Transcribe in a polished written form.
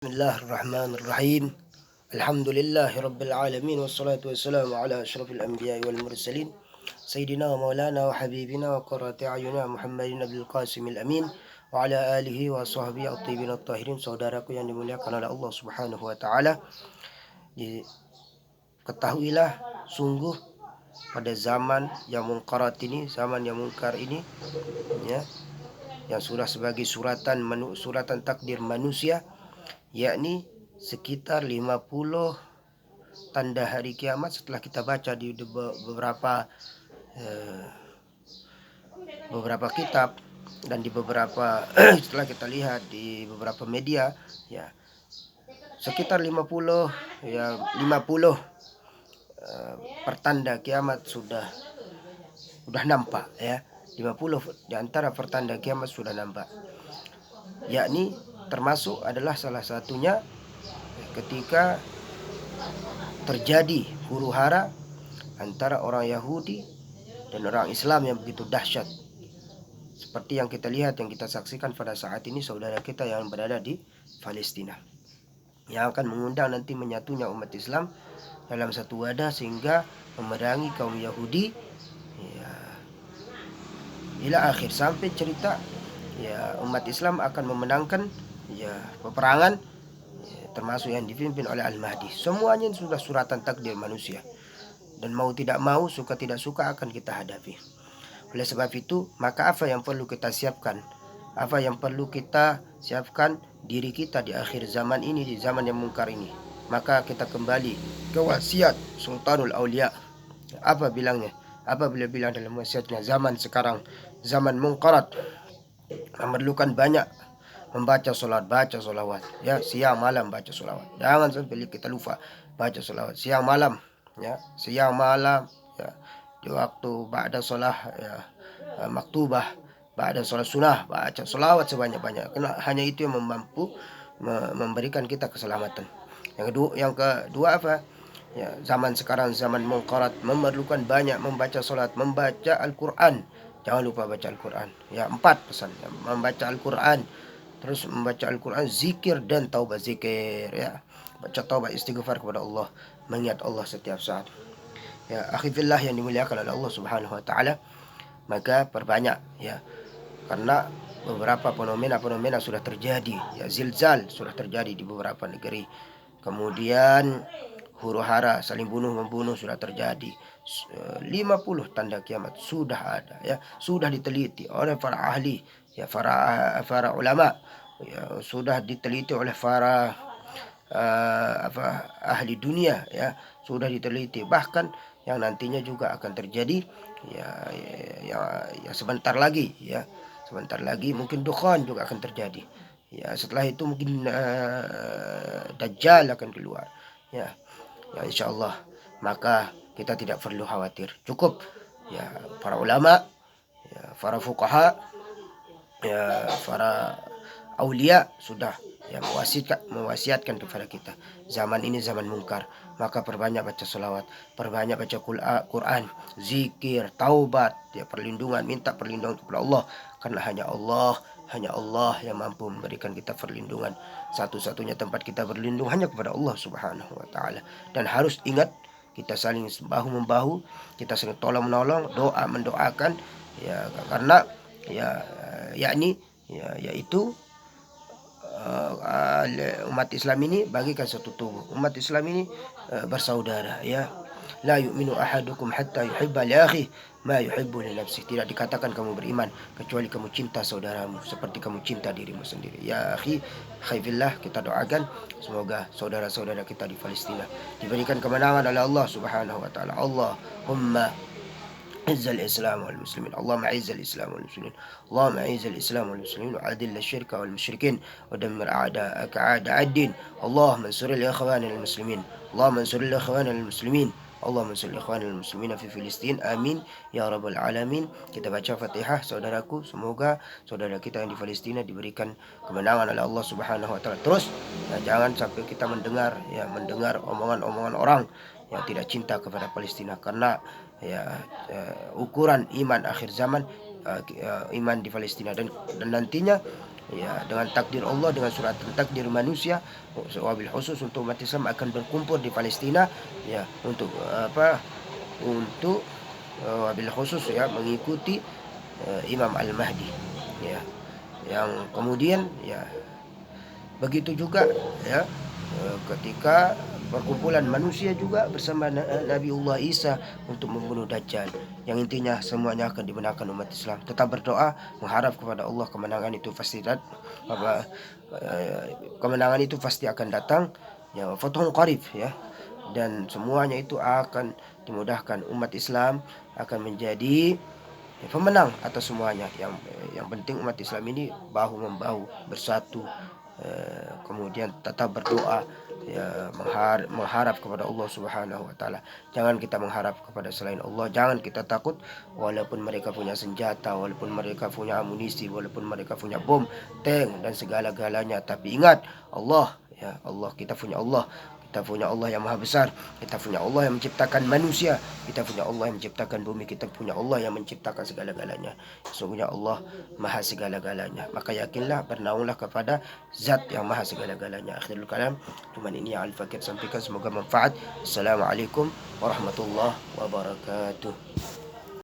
Bismillahirrahmanirrahim. Alhamdulillahi rabbil alamin wassalatu wassalamu ala asyrafil anbiya'i wal mursalin sayyidina wa maulana wa habibina wa qurrati a'yunina Muhammadin nabil qasimil amin wa ala alihi wa sahbihi at-tayyibin at-tahirin. Saudaraku yang dimuliakan oleh Allah Subhanahu wa taala, ketahuilah sungguh pada zaman yang munkarat ini, zaman yang mungkar ini, ya, yang sudah sebagai suratan takdir manusia, yakni sekitar 50 tanda hari kiamat setelah kita baca di beberapa kitab dan di beberapa setelah kita lihat di beberapa media, ya, sekitar 50 pertanda kiamat sudah nampak, ya. 50 di antara pertanda kiamat sudah nampak, yakni termasuk adalah salah satunya ketika terjadi huru hara antara orang Yahudi dan orang Islam yang begitu dahsyat, seperti yang kita lihat, yang kita saksikan pada saat ini saudara kita yang berada di Palestina, yang akan mengundang nanti menyatunya umat Islam dalam satu wadah sehingga memerangi kaum Yahudi, ya, ila akhir, sampai cerita, ya, umat Islam akan memenangkan, ya, peperangan, ya, termasuk yang dipimpin oleh Al-Mahdi. Semuanya sudah suratan takdir manusia, dan mau tidak mau, suka tidak suka akan kita hadapi. Oleh sebab itu, maka apa yang perlu kita siapkan? Apa yang perlu kita siapkan diri kita di akhir zaman ini, di zaman yang mungkar ini? Maka kita kembali ke wasiat Sultanul Aulia. Apa bilangnya? Apa beliau bilang dalam wasiatnya? Zaman sekarang zaman mungkarat, memerlukan banyak membaca baca solawat, ya, siang malam baca solawat. Jangan sampai kita lupa baca solawat siang malam, ya, siang malam, ya, di waktu ba'da solah, ya, maktubah, ba'da solat sunnah, baca solawat sebanyak-banyak, karena hanya itu yang mampu memberikan kita keselamatan. Yang kedua apa? Ya, zaman sekarang zaman mungkarat, memerlukan banyak membaca solat, membaca Al-Quran. Jangan lupa baca Al-Quran. Ya, 4 pesan. Ya, membaca Al-Quran, terus membaca Al-Quran, zikir dan taubat, zikir, ya, baca taubat, istighfar kepada Allah, mengingat Allah setiap saat. Ya, akhifillah yang dimuliakan oleh Allah Subhanahu wa taala, maka perbanyak, ya, karena beberapa fenomena sudah terjadi, ya, zilzal sudah terjadi di beberapa negeri. Kemudian huru hara, saling bunuh membunuh sudah terjadi. 50 tanda kiamat sudah ada, ya, sudah diteliti oleh para ahli, ya, para ulama, ya, sudah diteliti oleh para ahli dunia, ya, sudah diteliti, bahkan yang nantinya juga akan terjadi, ya, sebentar lagi, ya, sebentar lagi mungkin dukhan juga akan terjadi, ya, setelah itu mungkin Dajjal akan keluar, ya, ya, insyaallah. Maka kita tidak perlu khawatir, cukup, ya, para ulama, ya, para fuqaha, ya, para aulia sudah, ya, mewasiatkan kepada kita. Zaman ini zaman mungkar, maka perbanyak baca salawat, perbanyak baca Quran, zikir, taubat, ya, perlindungan, minta perlindungan kepada Allah, karena hanya Allah yang mampu memberikan kita perlindungan. Satu-satunya tempat kita berlindung hanya kepada Allah Subhanahu wa taala. Dan harus ingat, kita saling bahu membahu, kita saling tolong menolong, doa mendoakan, ya, karena, ya, yakni, ya, yaitu umat Islam ini bagikan satu tubuh. Umat Islam ini bersaudara, ya. La yu'minu ahadukum hatta yuhibba li akhihi ma yuhibbu li nafsihi. Tidak dikatakan kamu beriman kecuali kamu cinta saudaramu seperti kamu cinta dirimu sendiri. Ya akhi, khaifillah, kita doakan semoga saudara-saudara kita di Palestina diberikan kemenangan oleh Allah Subhanahu wa taala. Allahumma عز الإسلام والمسلمين، اللهم أعز الإسلام والمسلمين، اللهم أعز الإسلام والمسلمين وأذل الشرك والمشركين ودمر أعداءك أعداء الدين. اللهم انصر الإخوان المسلمين، اللهم انصر الإخوان المسلمين، اللهم انصر الإخوان المسلمين في Filistin. Amin ya rabbal alamin. Kita baca Fatihah, saudaraku. Semoga saudara kita yang di Palestina diberikan kemenangan oleh Allah Subhanahu wa taala. Terus, ya, jangan sampai kita mendengar omongan-omongan orang yang tidak cinta kepada Palestina, karena, ya, ukuran iman akhir zaman, iman di Palestina, dan nantinya, ya, dengan takdir Allah, dengan surat takdir manusia, wabil khusus untuk umat Islam akan berkumpul di Palestina, ya, untuk untuk wabil khusus ya mengikuti Imam Al-Mahdi, ya, yang kemudian ya begitu juga ya ketika perkumpulan manusia juga bersama Nabiullah Isa untuk membunuh Dajjal, yang intinya semuanya akan dimenangkan umat Islam. Tetap berdoa, mengharap kepada Allah, kemenangan itu pasti apa kemenangan itu pasti akan datang, ya, fathul qarib ya, dan semuanya itu akan dimudahkan. Umat Islam akan menjadi pemenang atas semuanya. Yang penting umat Islam ini bahu membahu, bersatu, kemudian tetap berdoa, ya, mengharap kepada Allah Subhanahu wa taala. Jangan kita mengharap kepada selain Allah, jangan kita takut walaupun mereka punya senjata, walaupun mereka punya amunisi, walaupun mereka punya bom, tank dan segala-galanya. Tapi ingat Allah, ya Allah, kita punya Allah. Kita punya Allah yang maha besar. Kita punya Allah yang menciptakan manusia. Kita punya Allah yang menciptakan bumi. Kita punya Allah yang menciptakan segala-galanya. Sesungguhnya Allah maha segala-galanya. Maka yakinlah, bernaunglah kepada zat yang maha segala-galanya. Akhirul kalam, cuman ini yang Al-Fakir sampaikan. Semoga manfaat. Assalamualaikum warahmatullahi wabarakatuh.